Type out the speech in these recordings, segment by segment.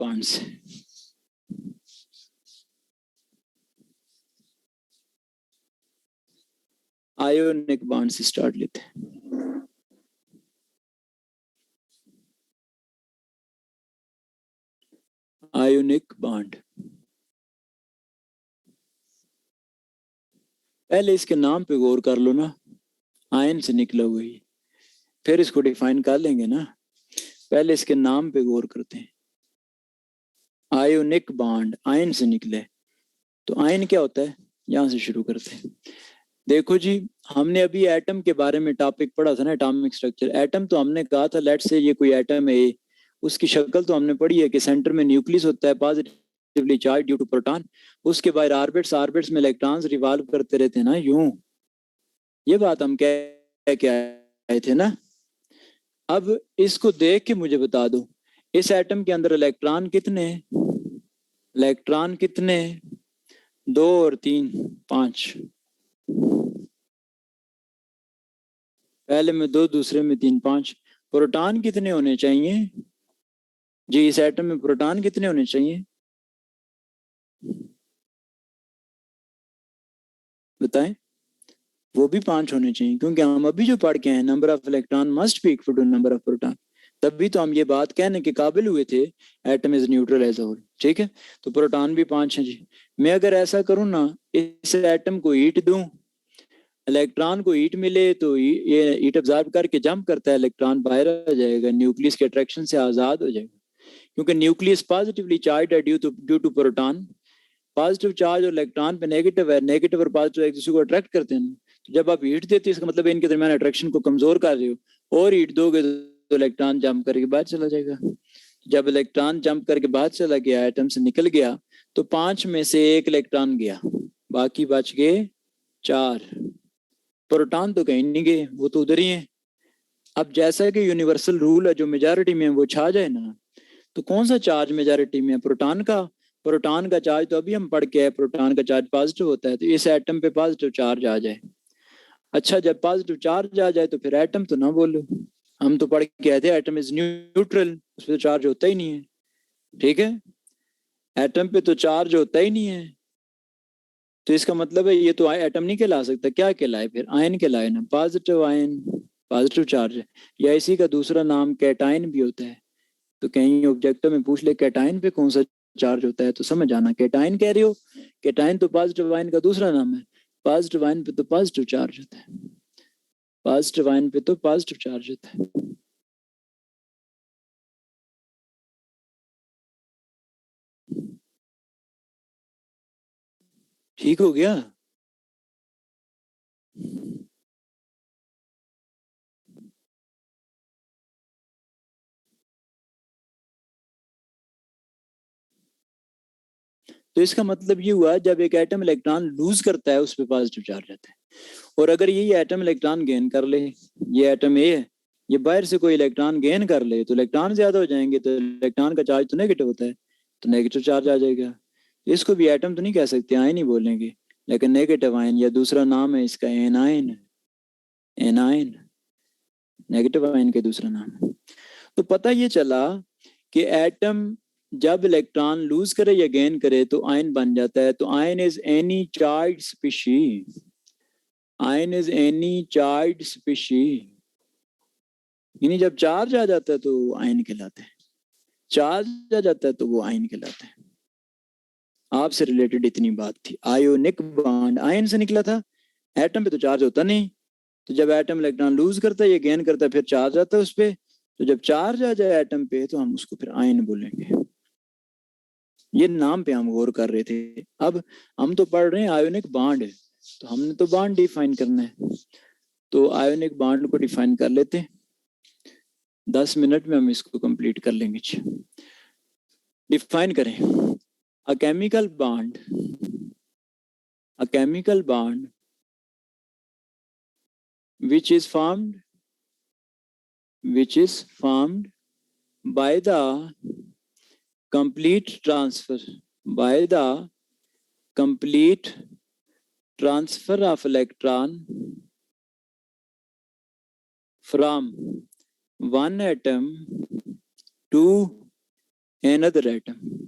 Bond से। Ionic bond से start लेते हैं। आयोनिक बॉन्ड, पहले इसके नाम पे गौर कर लो ना, आयन से निकला हुआ ही, फिर इसको डिफाइन कर लेंगे ना। पहले इसके नाम पे गौर करते हैं। आयोनिक बॉन्ड, आयन से निकले, तो आयन क्या होता है, यहां से शुरू करते हैं। देखो जी, हमने अभी एटम के बारे में टॉपिक पढ़ा था ना, एटॉमिक स्ट्रक्चर। एटम तो हमने कहा था, लेट्स से ये कोई एटम है, उसकी शक्ल तो हमने पढ़ी है कि सेंटर में न्यूक्लियस होता है positively charge due to proton, उसके बाहर ऑर्बिट्स, ऑर्बिट्स में इलेक्ट्रॉन्स रिवॉल्व करते रहते हैं ना, यूं। ये बात हम कह के आए थे ना। अब इसको देख के मुझे बता दो, इस एटम के अंदर इलेक्ट्रॉन कितने हैं? इलेक्ट्रॉन कितने हैं? 2 और 3, 5। पहले में 2, दूसरे में 3, 5। प्रोटॉन कितने होने चाहिए जी? इस एटम में प्रोटॉन कितने होने चाहिए, बताएं? वो भी 5 होने चाहिए, क्योंकि हम अभी जो पढ़ के हैं, number of electron must be equal to number of proton. तभी तो हम ये बात कहने के काबिल हुए थे, atom is neutral as a whole. ठीक है, तो प्रोटॉन भी 5 है जी। मैं अगर ऐसा करूं ना, इस एटम को हीट दूं, इलेक्ट्रॉन को हीट मिले, तो ये हीट अब्जॉर्ब करके जंप करता है, इलेक्ट्रॉन बाहर आ जाएगा, न्यूक्लियस के अट्रैक्शन से आजाद हो जाएगा, क्योंकि न्यूक्लियस पॉजिटिवली चार्ज है due to proton. Positive charge और इलेक्ट्रॉन पे नेगेटिव है, नेगेटिव और पॉजिटिव एक दूसरे को अट्रैक्ट करते हैं। तो जब आप हीट देते हो, इसका मतलब इनके दरमियान अट्रैक्शन को कमजोर कर रहे हो, और हीट दोगे तो इलेक्ट्रॉन जंप करके बाहर चला जाएगा। जब इलेक्ट्रॉन जंप करके बाहर चला गया, एटम से निकल गया, तो 5 में से 1 इलेक्ट्रॉन गया, बाकी बच गए 4। प्रोटॉन तो कहीं नहीं गए, वो तो उधर ही है। अब जैसा कि यूनिवर्सल रूल है, जो मेजॉरिटी में वो छा जाए ना, तो कौन सा चार्ज मेजॉरिटी में है? प्रोटॉन का। प्रोटॉन का चार्ज तो अभी हम पढ़ के आए, प्रोटॉन का चार्ज पॉजिटिव होता है, तो इस एटम पे पॉजिटिव चार्ज आ जाए। अच्छा, जब पॉजिटिव चार्ज आ जाए तो फिर एटम तो ना बोलो, हम तो पढ़ के आए थे एटम इज न्यूट्रल, उस पर तो चार्ज होता ही नहीं है। ठीक है, एटम पे तो चार्ज होता ही नहीं है, तो इसका मतलब है ये तो एटम नहीं कहला सकता। क्या कहलाए फिर? आयन कहलाए ना, पॉजिटिव आयन, पॉजिटिव चार्ज है। या इसी का दूसरा नाम कैटायन भी होता है। तो कहीं ऑब्जेक्टिव में पूछ ले कैटायन पे कौन सा चार्ज होता है, तो समझ आना कैटायन कह रहे हो। कैटायन तो पॉजिटिव आयन का दूसरा नाम है। पॉजिटिव आयन पे तो पॉजिटिव चार्ज होता है, पॉजिटिव आयन पे तो पॉजिटिव चार्ज होता है। ठीक हो गया? तो इसका मतलब ये हुआ, जब एक एटम इलेक्ट्रॉन लूज करता है, उस पर पॉजिटिव चार्ज रहता है। और अगर यही एटम इलेक्ट्रॉन गेन कर ले, ये एटम ए है, ये बाहर से कोई इलेक्ट्रॉन गेन कर ले, तो इलेक्ट्रॉन ज्यादा हो जाएंगे, तो इलेक्ट्रॉन का चार्ज तो नेगेटिव होता है, तो नेगेटिव चार्ज आ जाएगा। इसको भी एटम तो नहीं कह सकते, आयन ही बोलेंगे, लेकिन नेगेटिव आयन, या दूसरा नाम है इसका एनायन। एनायन नेगेटिव आयन का दूसरा नाम है। तो पता ये चला कि एटम जब इलेक्ट्रॉन लूज करे या गेन करे तो आयन बन जाता है। तो ion is any charge species, ion is any charge species, यानी जब चार्ज आ जाता है तो वो आयन कहलाते हैं, चार्ज आ जाता है तो वो आयन कहलाते हैं। आपसे रिलेटेड इतनी बात थी। आयोनिक बॉन्ड आयन से निकला था, एटम पे तो चार्ज होता नहीं, तो जब एटम इलेक्ट्रॉन लूज करता है या गेन करता है, फिर चार्ज आता है उस पर, तो जब चार्ज आ जाए एटम पे तो हम उसको फिर आयन बोलेंगे। ये नाम पे हम गौर कर रहे थे। अब हम तो पढ़ रहे हैं आयोनिक बॉन्ड, तो हमने तो बॉन्ड डिफाइन करना है, तो आयोनिक बॉन्ड को डिफाइन कर लेते हैं। 10 मिनट में हम इसको कंप्लीट कर लेंगे। डिफाइन करें। अ chemical bond, a chemical bond which is formed, which is formed by the complete transfer, by the complete transfer of electron from one atom to another atom.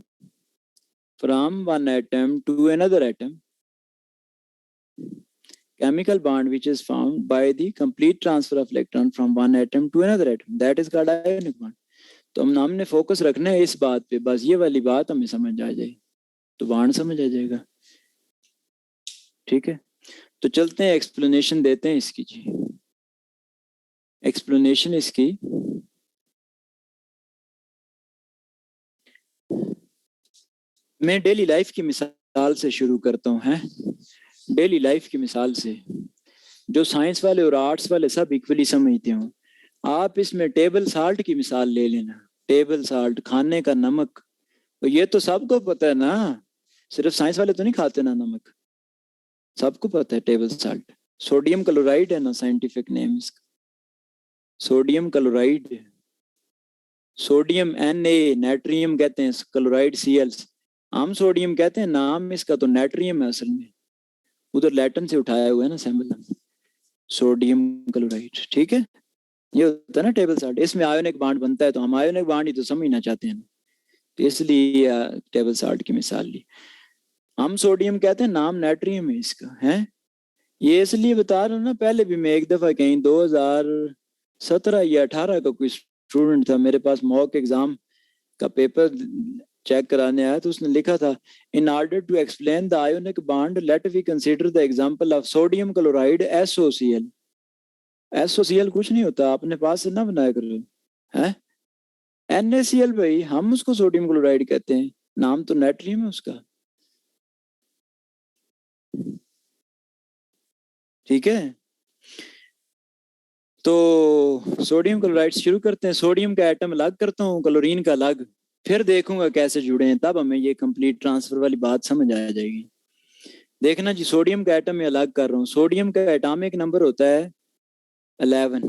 From one atom to another atom. Chemical bond which is found by the complete transfer of electron from one atom to another atom. That is called ionic bond. तो हमने focus रखना है इस बात पे, बस ये वाली बात हमें समझ आ जाए तो बॉन्ड समझ आ जाएगा। ठीक है, तो चलते हैं एक्सप्लेनेशन देते हैं इसकी जी। एक्सप्लेनेशन इसकी मैं डेली लाइफ की मिसाल से शुरू करता हूँ। है डेली लाइफ की मिसाल से, जो साइंस वाले और आर्ट्स वाले सब इक्वली समझते हो। आप इसमें टेबल साल्ट की मिसाल ले लेना। टेबल साल्ट, खाने का नमक, तो ये तो सबको पता है ना, सिर्फ साइंस वाले तो नहीं खाते ना नमक, सबको पता है टेबल साल्ट। सोडियम क्लोराइड है ना साइंटिफिक नेम इसका, सोडियम क्लोराइड। सोडियम Na, नाइट्रियम कहते हैं, क्लोराइड Cl। हम सोडियम कहते हैं, नाम इसका तो नाइट्रियम है असल में, उधर लैटिन से उठाया हुआ है ना सैम्बल, सोडियम क्लोराइड। ठीक है, ये होता है ना टेबल साल्ट। इसमें आयोनिक बॉन्ड बनता है, तो हम आयोनिक बॉन्ड ही तो समझना चाहते हैं, तो इसलिए टेबल साल्ट की मिसाल ली। हम सोडियम कहते हैं, नाम नाइट्रियम है इसका। है ये इसलिए बता रहा हूँ ना, पहले भी मैं एक दफा कहीं 2017 या 18 का कोई स्टूडेंट था मेरे पास, मॉक एग्जाम का पेपर चेक कराने आया, तो उसने लिखा था, in order to explain the ionic bond let we consider the example of sodium chloride SOCl। SOCl कुछ नहीं होता, अपने पास से ना बनाया करो। है NaCl भाई, हम उसको सोडियम क्लोराइड कहते हैं, नाम तो नाइट्रियम है उसका। ठीक है, तो सोडियम क्लोराइड शुरू करते हैं। सोडियम का एटम अलग करता हूँ, क्लोरीन का अलग, फिर देखूंगा कैसे जुड़े हैं, तब हमें ये कंप्लीट ट्रांसफर वाली बात समझ आ जाएगी। देखना जी, सोडियम का एटम में अलग कर रहा हूँ। सोडियम का एटॉमिक नंबर होता है 11।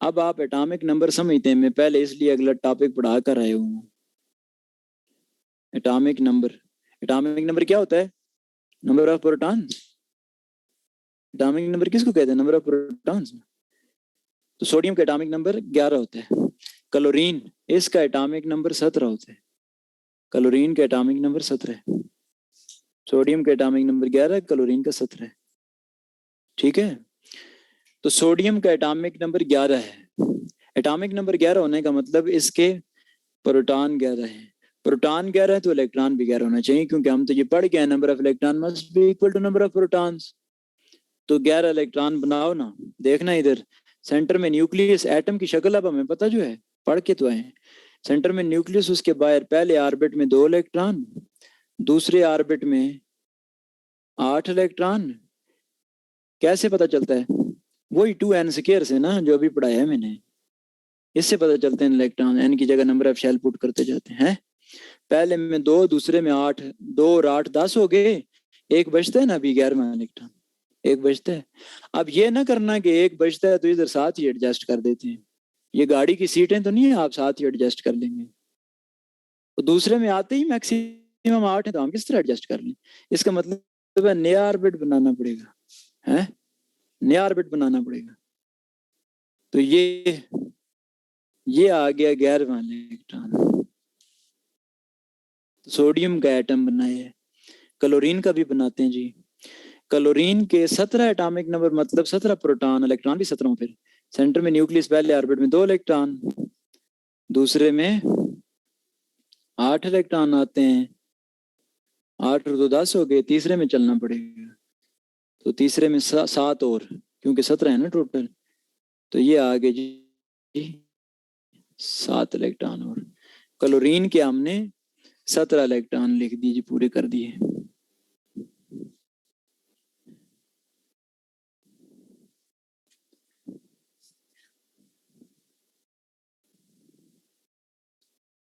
अब आप एटॉमिक नंबर समझते हैं, मैं पहले इसलिए अगला टॉपिक पढ़ा कर आया हूँ। एटॉमिक नंबर, एटॉमिक नंबर क्या होता है? Number of proton. Atomic number किसको कहते हैं? Number of protons. तो सोडियम का एटॉमिक नंबर 11 होता है। क्लोरीन, इसका एटॉमिक नंबर 17 होता है। क्लोरीन का एटॉमिक नंबर 17 है। सोडियम का एटॉमिक नंबर 11 है, क्लोरीन का 17 है। ठीक है, तो सोडियम का एटॉमिक नंबर 11 है। एटॉमिक नंबर 11 होने का मतलब इसके प्रोटॉन 11 है। प्रोटॉन 11 है तो इलेक्ट्रॉन भी 11 होना चाहिए, क्योंकि हम तो ये पढ़ गए number of electron must be equal to number of protons. तो 11 इलेक्ट्रॉन बनाओ ना। देखना इधर सेंटर में न्यूक्लियस, एटम की शक्ल अब हमें पता जो है, पढ़ के तो आए। सेंटर में न्यूक्लियस, उसके बाहर पहले ऑर्बिट में 2 इलेक्ट्रॉन, दूसरे ऑर्बिट में 8 इलेक्ट्रॉन। कैसे पता चलता है? वही 2n स्क्वायर से ना, जो अभी पढ़ाया है मैंने, इससे पता चलते हैं इलेक्ट्रॉन। n की जगह नंबर ऑफ शेल पुट करते जाते हैं। पहले में 2, दूसरे में 8, 2 और 8 10 हो गए। एक बचता है ना अभी 11वां इलेक्ट्रॉन, एक बचता है। अब ये ना करना कि एक बचता है तो इधर साथ ही एडजस्ट कर देते हैं। ये गाड़ी की सीटें तो नहीं है आप साथ ही एडजस्ट कर लेंगे। तो दूसरे में आते ही मैक्सिमम 8 है, तो हम किस तरह एडजस्ट कर लें? इसका मतलब है नया ऑर्बिट बनाना पड़ेगा। है नया ऑर्बिट बनाना पड़ेगा। तो ये आ गया 11वां इलेक्ट्रॉन। सोडियम का एटम बनाया है। क्लोरीन का भी बनाते हैं जी। क्लोरीन के 17 एटॉमिक नंबर, मतलब 17 प्रोटॉन, इलेक्ट्रॉन भी 17 फिर। सेंटर में न्यूक्लियस, पहले ऑर्बिट में 2 इलेक्ट्रॉन, दूसरे में 8 इलेक्ट्रॉन आते हैं। 8 और 2 10 हो गए। तीसरे में चलना पड़ेगा, तो तीसरे में 7 और, क्योंकि 17 है ना टोटल। तो ये आ गए जी 7 इलेक्ट्रॉन। और क्लोरीन के हमने 17 इलेक्ट्रॉन लिख दिए जी, पूरे कर दिए।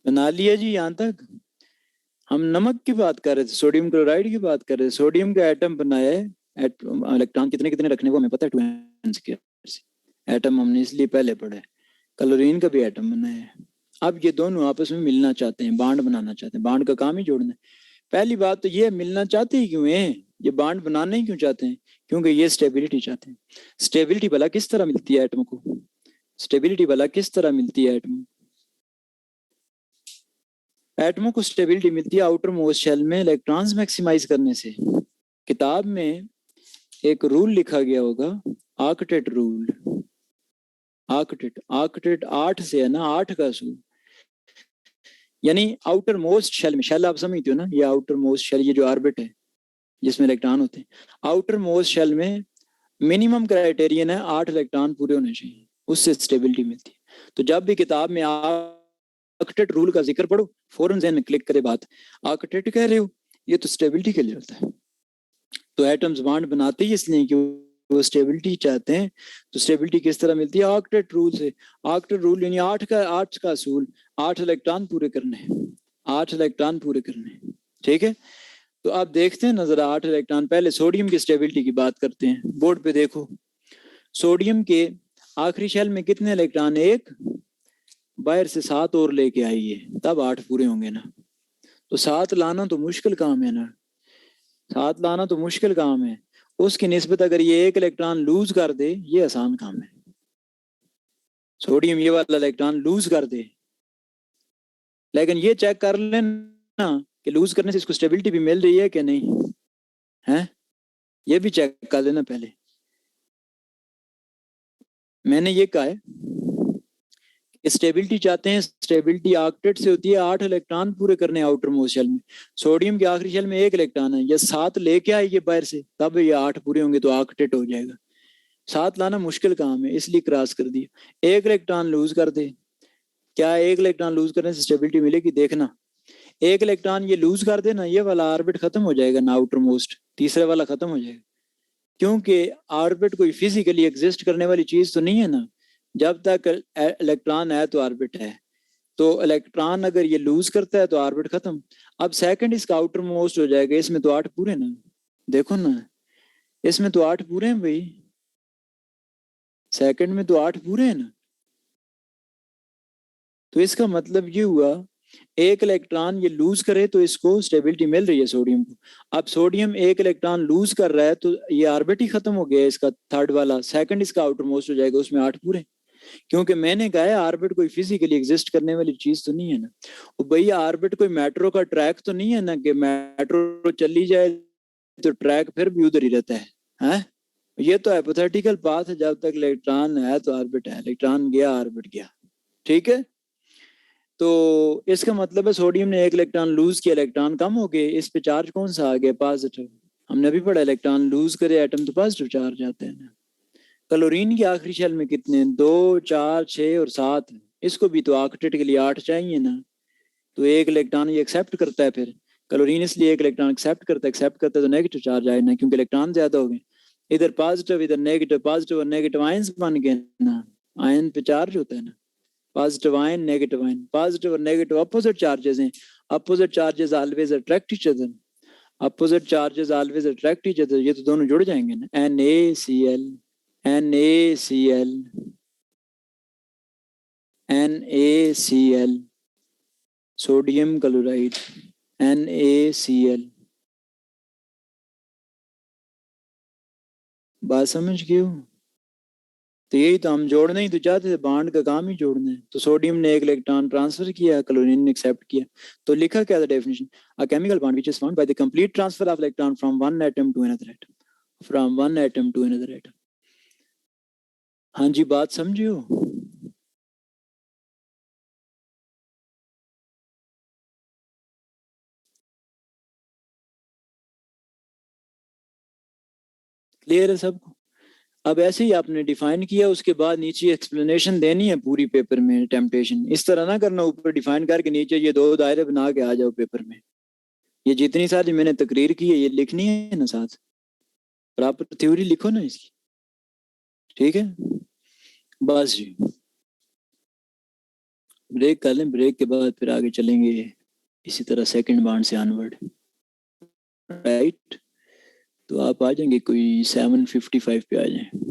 बना लिया जी। यहाँ तक हम नमक की बात कर रहे थे, सोडियम क्लोराइड की बात कर रहे थे। सोडियम का एटम बनाया है, इलेक्ट्रॉन कितने कितने रखने को हमें पता है, 2n स्क्वायर। एटम हमने इसलिए पहले पढ़ा है। क्लोरीन का भी एटम बनाया है। अब ये दोनों आपस में मिलना चाहते हैं, बांड बनाना चाहते हैं। बांड का काम ही जोड़ना है। पहली बात तो ये, मिलना चाहते ही क्यों है? ये बांड बनाना ही क्यों चाहते हैं? क्योंकि ये स्टेबिलिटी चाहते हैं। स्टेबिलिटी भला किस तरह मिलती है एटम को? स्टेबिलिटी भला किस तरह मिलती है एटम? एटमों को स्टेबिलिटी मिलती है आउटर मोस्ट शेल में इलेक्ट्रॉन्स मैक्सिमाइज करने से। किताब में एक रूल लिखा गया होगा, आर्कटेट रूल। आर्कटेट, आर्कटेट 8 से है ना, 8 का असूल, यानी आउटर मोस्ट शेल में, शेल आप समझते हो ना, ये आउटर मोस्ट शेल, ये जो ऑर्बिट है जिसमें इलेक्ट्रॉन होते हैं, आउटर मोस्ट शेल में मिनिमम क्राइटेरियन है 8 इलेक्ट्रॉन पूरे होने चाहिए, उससे स्टेबिलिटी मिलती है। तो जब भी किताब में आर्कटेट रूल का जिक्र पढ़ो, फौरन ज़हन में क्लिक करे बात, आर्कटेट कह रहे हो, ये तो स्टेबिलिटी के लिए होता है। तो एटम्स बॉन्ड बनाते ही इसलिए कि वो स्टेबिलिटी चाहते हैं। तो स्टेबिलिटी किस तरह मिलती है? आर्कटेट रूल से। आर्कटेट रूल यानी 8 का असूल, 8 इलेक्ट्रॉन पूरे करने हैं, 8 इलेक्ट्रॉन पूरे करने हैं, ठीक है। तो आप देखते हैं नजर 8 इलेक्ट्रॉन। पहले सोडियम की स्टेबिलिटी की बात करते हैं, बोर्ड पे देखो। सोडियम के आखिरी शेल में कितने इलेक्ट्रॉन? एक, बाहर से 7 और लेके आइए, तब 8 पूरे होंगे ना। तो 7 लाना तो मुश्किल काम है ना, 7 लाना तो मुश्किल काम है। उसकी निस्बत अगर ये एक इलेक्ट्रॉन लूज कर दे, ये आसान काम है। सोडियम ये वाला इलेक्ट्रॉन लूज कर दे, लेकिन ये चेक कर लेना कि लूज करने से इसको स्टेबिलिटी भी मिल रही है कि नहीं है, ये भी चेक कर लेना पहले। मैंने ये कहा है स्टेबिलिटी चाहते हैं, स्टेबिलिटी आर्कटेट से होती है 8 इलेक्ट्रॉन पूरे करने आउटर मोस्ट शेल में। सोडियम के आखिरी शेल में 1 इलेक्ट्रॉन है, ये 7 लेके आएगी बाहर से, तब ये 8 पूरे होंगे, तो आर्कटेट हो जाएगा। 7 लाना मुश्किल काम है, इसलिए क्रॉस कर दिया। 1 इलेक्ट्रॉन लूज कर दे, क्या 1 इलेक्ट्रॉन लूज करने से स्टेबिलिटी मिलेगी? देखना, 1 इलेक्ट्रॉन ये लूज कर देना, ये वाला ऑर्बिट खत्म हो जाएगा ना, आउटर मोस्ट तीसरे वाला खत्म हो जाएगा। क्योंकि ऑर्बिट कोई फिजिकली एग्जिस्ट करने वाली चीज तो नहीं है ना, जब तक इलेक्ट्रॉन है तो ऑर्बिट है। तो इलेक्ट्रॉन अगर ये लूज करता है तो ऑर्बिट खत्म। अब सेकंड इसका आउटर मोस्ट हो जाएगा, इसमें तो 8 पूरे ना, देखो ना, इसमें तो 8 पूरे हैं भाई, सेकंड में तो 8 पूरे हैं ना। तो इसका मतलब ये हुआ 1 इलेक्ट्रॉन ये लूज करे तो इसको स्टेबिलिटी मिल रही है सोडियम को। अब सोडियम 1 इलेक्ट्रॉन लूज कर रहा है तो ये ऑर्बिट ही खत्म हो गया इसका, थर्ड वाला, सेकंड इसका आउटर मोस्ट हो जाएगा, उसमें 8 पूरे। क्योंकि मैंने कहा है ऑर्बिट कोई फिजिकली एग्जिस्ट करने वाली चीज तो नहीं है ना। और भैया ऑर्बिट कोई मेट्रो का ट्रैक तो नहीं है ना, कि मेट्रो चली जाए तो ट्रैक फिर भी उधर ही रहता है? ये तो हाइपोथेटिकल बात है, जब तक इलेक्ट्रॉन है तो ऑर्बिट है, इलेक्ट्रॉन गया ऑर्बिट गया, ठीक है। तो इसका मतलब है सोडियम ने 1 इलेक्ट्रॉन लूज किया, इलेक्ट्रॉन कम हो गए, इस पे चार्ज कौन सा आ गया? पॉजिटिव। हमने अभी पढ़ा इलेक्ट्रॉन लूज करे एटम तो पॉजिटिव चार्ज आते हैं ना। क्लोरीन की आखिरी शेल में कितने? 2, 4, 6 और 7। इसको भी तो आर्कटेट के लिए 8 चाहिए ना। तो 1 इलेक्ट्रॉन ये एक्सेप्ट करता है, फिर क्लोरीन इसलिए 1 इलेक्ट्रॉन एक्सेप्ट करता है तो नेगेटिव चार्ज आए ना, क्योंकि इलेक्ट्रॉन ज्यादा हो गए। इधर पॉजिटिव इधर नेगेटिव, पॉजिटिव और नेगेटिव आयंस बन गए ना, आयन पे चार्ज होता है ना, positive ion negative ion, positive और नेगेटिव अपोजिट चार्जेस हैं, opposite charges always attract each other, opposite charges always attract each other, ये तो दोनों जुड़ जाएंगे ना, NaCl, NaCl, NaCl, sodium chloride, NaCl। बात समझ गए हो? तो यही तो हम जोड़ना ही तो चाहते थे, बॉन्ड का काम ही जोड़ना है। तो सोडियम ने 1 इलेक्ट्रॉन ट्रांसफर किया, क्लोरीन ने एक्सेप्ट किया। तो लिखा क्या था definition? A chemical bond which is found by the complete transfer of electron from one atom to another atom, from one atom to another atom. हाँ जी, बात समझियो? क्लियर है सबको? अब ऐसे ही आपने डिफाइन किया, उसके बाद नीचे एक्सप्लेनेशन देनी है पूरी पेपर में। टेम्पटेशन इस तरह ना करना, ऊपर डिफाइन करके नीचे ये 2 दायरे बना के आ जाओ पेपर में। ये जितनी सारी मैंने तकरीर की है ये लिखनी है ना, साथ प्रॉपर थ्योरी लिखो ना इसकी, ठीक है। बस जी, ब्रेक कर लें, ब्रेक के बाद फिर आगे चलेंगे इसी तरह सेकंड बाउंड से अनवर्ड, राइट। तो आप आ जाएंगे कोई 7:55 पे आ जाएं।